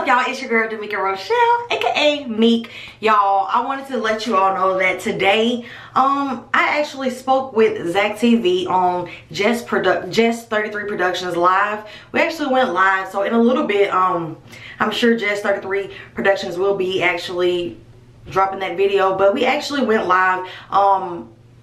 y'all? It's your girl Kenneka Rochelle, aka Meek. Y'all, I wanted to let you all know that today I actually spoke with ZACKTV on Just 33 Productions live. We actually went live, so in a little bit I'm sure Just 33 Productions will be actually dropping that video, but we actually went live.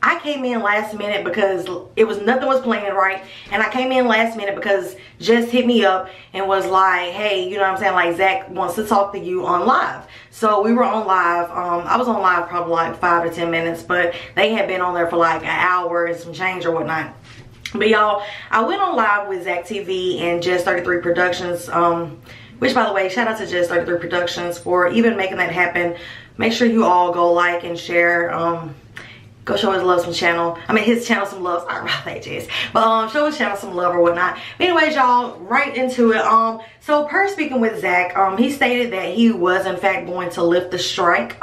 I came in last minute because nothing was playing right, and I came in last minute because Jess hit me up and was like, hey, you know what I'm saying, like, Zach wants to talk to you on live. So we were on live. I was on live probably like 5 to 10 minutes, but they had been on there for like an hour and some change or whatnot. But y'all, I went on live with ZACKTV and Just 33 Productions, which, by the way, shout out to Just 33 Productions for even making that happen. Make sure you all go like and share. Go show his love some channel. I mean, his channel some love. Sorry about that, Jess. But show his channel some love or whatnot. But anyways, y'all, right into it. So per speaking with Zach, he stated that he was in fact going to lift the strike.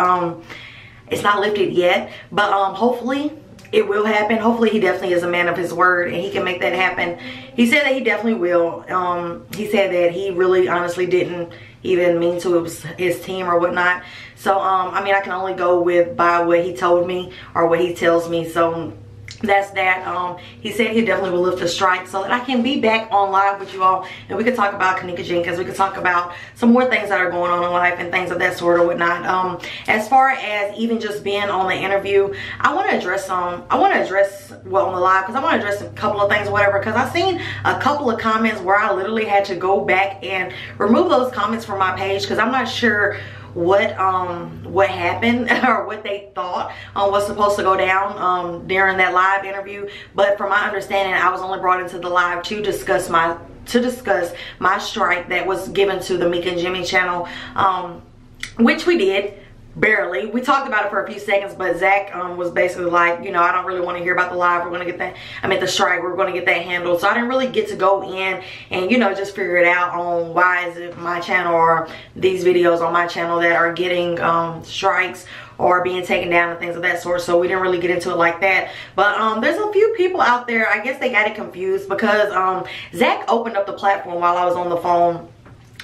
It's not lifted yet, but hopefully it will happen. Hopefully he definitely is a man of his word and he can make that happen. He said that he definitely will. He said that he really honestly didn't even mean to. It was his team or whatnot. So I mean, I can only go by what he told me or what he tells me. So that's that. He said he definitely will lift the strike so that I can be back on live with you all and we could talk about Kenneka Jenkins. We could talk about some more things that are going on in life and things of that sort or whatnot. As far as even just being on the interview, I want to address on the live, because I want to address a couple of things or whatever, because I've seen a couple of comments where I literally had to go back and remove those comments from my page because I'm not sure what happened or what they thought was supposed to go down during that live interview. But from my understanding, I was only brought into the live to discuss my strike that was given to the Meek and Jimmy channel, which we did. Barely. We talked about it for a few seconds, but Zach was basically like, you know, I don't really want to hear about the live. We're going to get that, the strike, we're going to get that handled. So I didn't really get to go in and, you know, just figure it out on why is it my channel or these videos on my channel that are getting strikes or being taken down and things of that sort. So we didn't really get into it like that. But there's a few people out there, I guess they got it confused because Zach opened up the platform while I was on the phone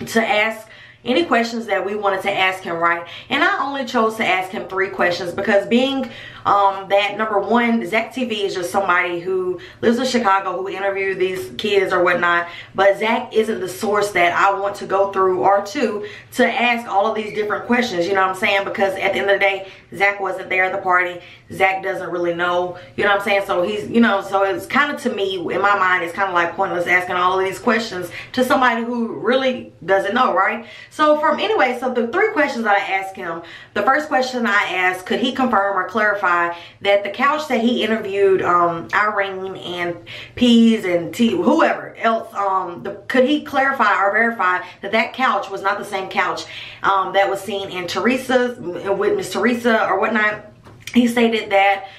to ask any questions that we wanted to ask him, right? And I only chose to ask him 3 questions because being that, number one, ZACKTV is just somebody who lives in Chicago who interviewed these kids or whatnot, but Zach isn't the source that I want to go through or to ask all of these different questions, you know what I'm saying? Because at the end of the day, Zach wasn't there at the party. Zach doesn't really know, you know what I'm saying? So he's, you know, so it's kind of, to me, in my mind, it's kind of like pointless asking all of these questions to somebody who really doesn't know, right? So so the 3 questions that I asked him, the first question I asked, could he confirm or clarify that the couch that he interviewed Irene and Peas and whoever else, could he clarify or verify that that couch was not the same couch that was seen in with Miss Teresa or whatnot? He stated that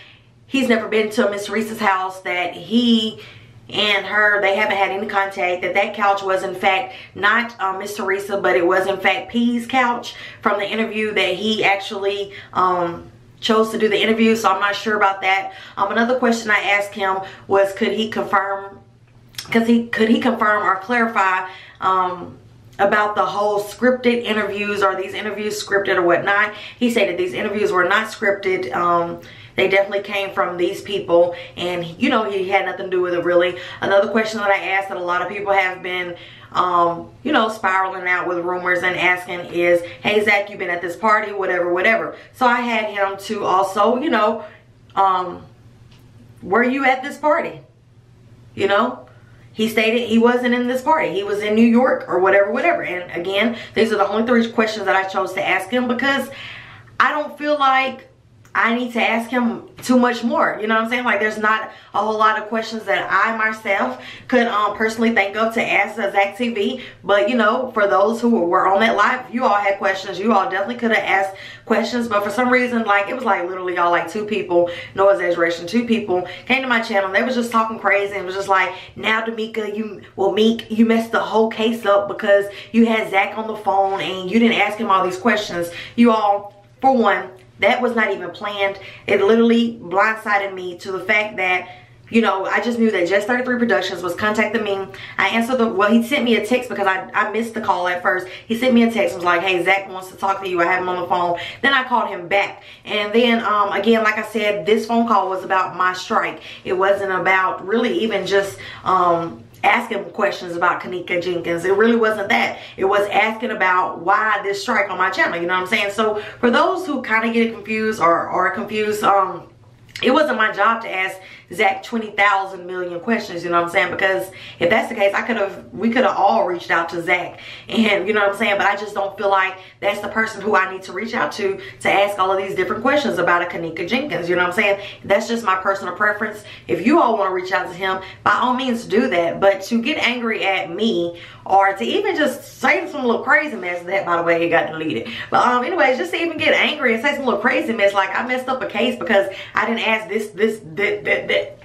he's never been to Miss Teresa's house, that he and her, they haven't had any contact, that couch was in fact not Miss Teresa, but it was in fact P's couch from the interview that he actually chose to do the interview. So I'm not sure about that. Another question I asked him was, could he confirm or clarify about the whole scripted interviews, or these interviews scripted or whatnot? He said that these interviews were not scripted. They definitely came from these people, and you know, he had nothing to do with it really. Another question that I asked that a lot of people have been you know, spiraling out with rumors and asking is, hey Zach, you've been at this party, whatever. So I had him to also, you know, were you at this party? You know, he stated he wasn't in this party. He was in New York or whatever. And again, these are the only 3 questions that I chose to ask him because I don't feel like I need to ask him too much more, you know what I'm saying? Like, there's not a whole lot of questions that I myself could personally think of to ask ZACKTV. But you know, for those who were on that live, you all had questions. You all definitely could have asked questions, but for some reason, like, it was like literally y'all, like 2 people, no exaggeration, 2 people came to my channel and they was just talking crazy and was just like, now Kenneka, Meek, you messed the whole case up because you had Zach on the phone and you didn't ask him all these questions. You all, for one, that was not even planned. It literally blindsided me to the fact that you know, I just knew that Just 33 Productions was contacting me. I answered well, he sent me a text because I missed the call at first. He sent me a text and was like, hey, Zach wants to talk to you. I have him on the phone. Then I called him back. And then, again, like I said, this phone call was about my strike. It wasn't about really even just, asking questions about Kenneka Jenkins. It really wasn't that. It was asking about why this strike on my channel. You know what I'm saying? So for those who kind of get confused or are confused, it wasn't my job to ask Zach 20,000 million questions, you know what I'm saying? Because if that's the case, we could have all reached out to Zach, and you know what I'm saying? But I just don't feel like that's the person who I need to reach out to ask all of these different questions about a Kenneka Jenkins, you know what I'm saying? That's just my personal preference. If you all want to reach out to him, by all means do that. But to get angry at me, or to even just say some little crazy mess, that by the way, it got deleted. But anyways, just to even get angry and say some little crazy mess, like I messed up a case because I didn't ask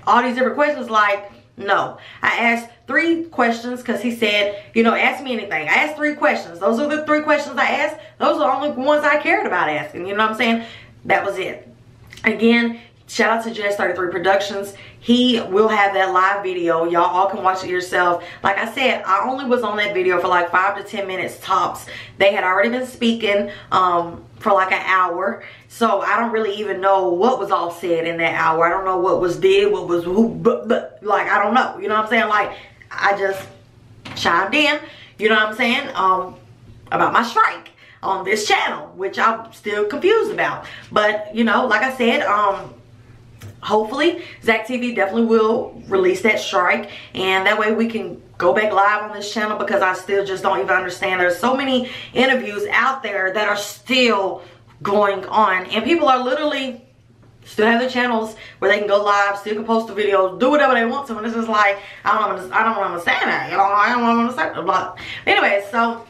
all these different questions. Like, no, I asked 3 questions because he said, you know, ask me anything. I asked 3 questions. Those are the 3 questions I asked. Those are the only ones I cared about asking, you know what I'm saying? That was it. Again, shout out to Just 33 Productions. He will have that live video. Y'all all can watch it yourself. Like I said, I only was on that video for like 5 to 10 minutes tops. They had already been speaking for like an hour. So I don't really even know what was all said in that hour. I don't know what was did, what was who, but like, I don't know. You know what I'm saying? Like, I just chimed in, you know what I'm saying, about my strike on this channel, which I'm still confused about. But, you know, like I said, hopefully ZACKTV definitely will release that strike, and that way we can go back live on this channel, because I still just don't even understand. There's so many interviews out there that are still going on, and people are literally still have their channels where they can go live, still can post the videos, do whatever they want to, and it's just like, I don't understand that, you know, I don't understand that. But anyways, so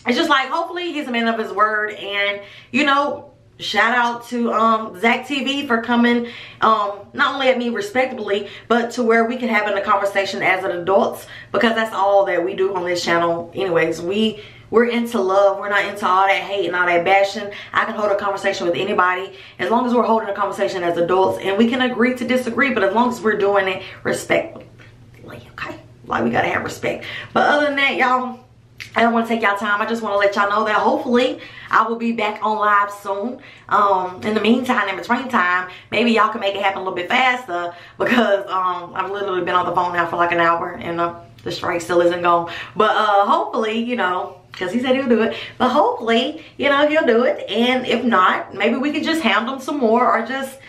it's just like, hopefully he's a man of his word. And you know, shout out to ZACKTV for coming not only at me respectably, but to where we can have a conversation as an adults, because that's all that we do on this channel anyways. We're into love. We're not into all that hate and all that bashing. I can hold a conversation with anybody as long as we're holding a conversation as adults, and we can agree to disagree, but as long as we're doing it respectfully, okay? Like, we gotta have respect. But other than that, y'all, I don't want to take y'all time. I just want to let y'all know that hopefully I will be back on live soon. In the meantime, in between time, maybe y'all can make it happen a little bit faster, because I've literally been on the phone now for like an hour, and the strike still isn't gone. But hopefully, you know, because he said he'll do it, but hopefully, you know, he'll do it. And if not, maybe we could just hound him some more, or just,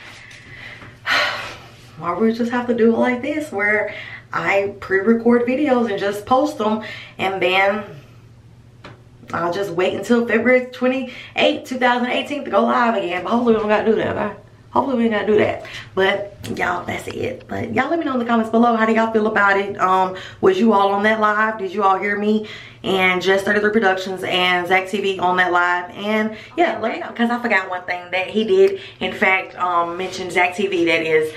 or we just have to do it like this, where I pre-record videos and just post them, and then I'll just wait until February 28, 2018 to go live again. But hopefully we don't gotta do that, okay? Hopefully we ain't gotta do that. But y'all, that's it. But y'all let me know in the comments below, how do y'all feel about it? Was you all on that live? Did you all hear me and Just 33 Productions and ZACKTV on that live? And yeah, let me know, because I forgot one thing that he did, in fact, mention ZACKTV, that is.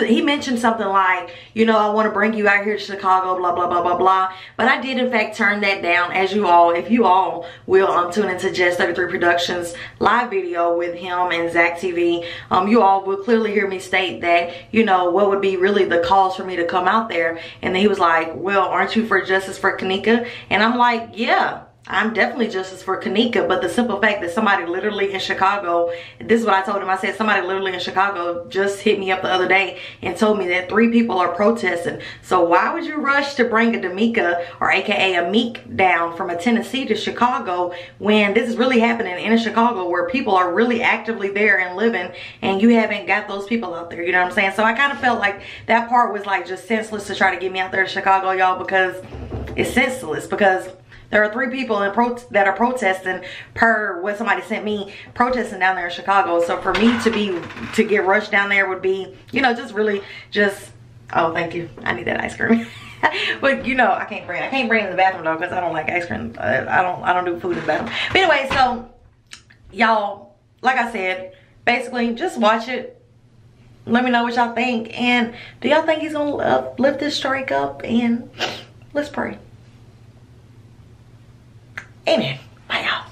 He mentioned something like, you know, I want to bring you out here to Chicago, blah, blah, blah, blah, blah. But I did, in fact, turn that down, as you all, if you all will tune into Just 33 Productions live video with him and ZACKTV, you all will clearly hear me state that, you know, what would be really the cause for me to come out there. And then he was like, well, aren't you for justice for Kenneka? And I'm like, yeah, I'm definitely justice for Kenneka, but the simple fact that somebody literally in Chicago, this is what I told him, I said, somebody literally in Chicago just hit me up the other day and told me that 3 people are protesting. So why would you rush to bring a Demika, or aka a Meek, down from a Tennessee to Chicago, when this is really happening in Chicago, where people are really actively there and living, and you haven't got those people out there, you know what I'm saying? So I kind of felt like that part was like just senseless to try to get me out there to Chicago, y'all, because it's senseless, because there are 3 people that are protesting, per what somebody sent me, protesting down there in Chicago. So for me to get rushed down there would be, you know, just really just, oh, thank you, I need that ice cream. But you know, I can't bring it in the bathroom though, because I don't like ice cream. I don't do food in the bathroom. But anyway, so y'all, like I said, basically just watch it. Let me know what y'all think, and do y'all think he's gonna lift this strike up? And let's pray. Amen. Bye, y'all.